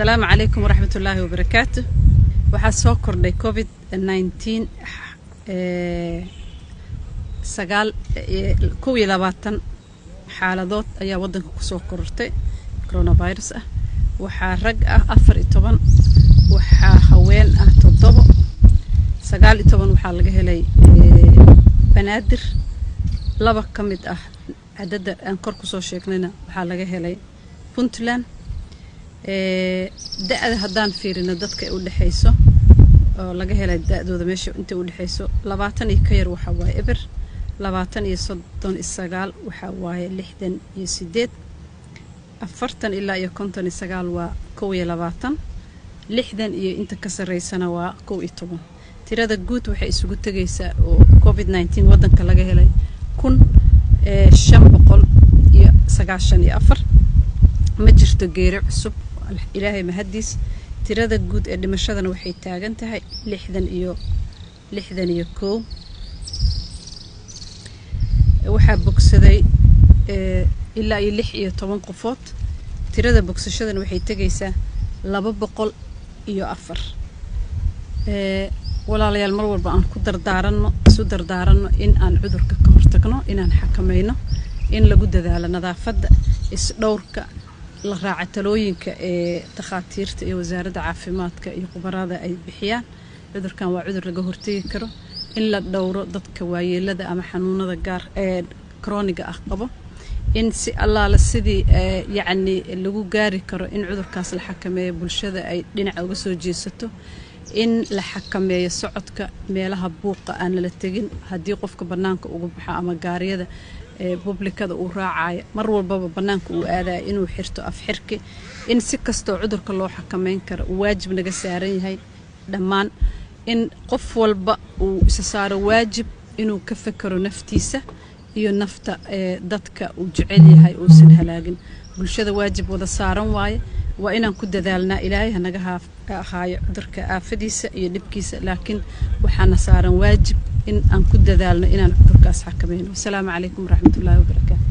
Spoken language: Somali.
السلام عليكم ورحمة الله وبركاته. waxaa soo kordhay COVID-19 22 xaaladood ayaa wadanka ku soo korortay coronavirus ah. waxaa rag ah 14, waxaa haween ah 7, 19 waxaa laga helay banaadir. 2 kamid ah cadada aan kor ku soo sheegnayna waxaa laga helay Puntland. da'da haddaan fiirino dadka u dhaxayso oo laga helay da'dooda meesha inta u dhaxayso 20 iyo ka yar waxa waaye eber, 20 iyo 39 waxa waaye 68, 40 ilaa iyo 59 waa 21, 60 iyo inta ka sareysana waa 11. tirada guud waxay isugu tagaysaa oo COVID-19 wadanka laga helay 1594 ma jirto geeri cusub ilaahay mahadiis. tirada guud ee dhimashadana waxay taagan tahay 61. waxaa bogsaday ilaa iyo 16 qofood. tirada bogsashadana waxay tagaysaa 204. walaalayaal mar walba aan ku dardaaranno in aan cudurka ka hortagno, inaan xakamayno, in lagu dadaalo nadaafadda, isdhowrka, la raaca talooyinka ee takhaatiirta iyo wasaaradda caafimaadka iyo khubarada ay bixiyaan. cudurkan waa cudur laga hortagi karo. in la dhowro dadka waayeelada ama xanuunada gaar ee chroniga ah qabo, in si allaala sidii yacni lagu gaari karo in cudurkaas la xakameeyo, bulshada ay dhinaca uga soo jeesato, in la xakameeyo socodka meelaha buuqa aan la tagin. haddii qofka banaanka uga baxo ama gaariyada publikada uu raacayo mar walbaba banaanka uu aadayo inuu xirto afxirki. in si kastoo cudurka loo xakameyn karo waajib naga saaran yahay dhammaan, in qof walba uu isa saaro waajib inuu ka fakaro naftiisa iyo nafta dadka uu jecel yahay uusan halaagin. bulshada waajib wada saaran waaye, waa inaan ku dadaalnaa. ilaahay hanaga haayo cudurka aafadiisa iyo dhibkiisa, laakiin waxaana saaran waajib in aan ku dadaalno inaan cudurkaas xakameyno. Assalaamu calaykum waraxmatullaahi wabarakaatuh.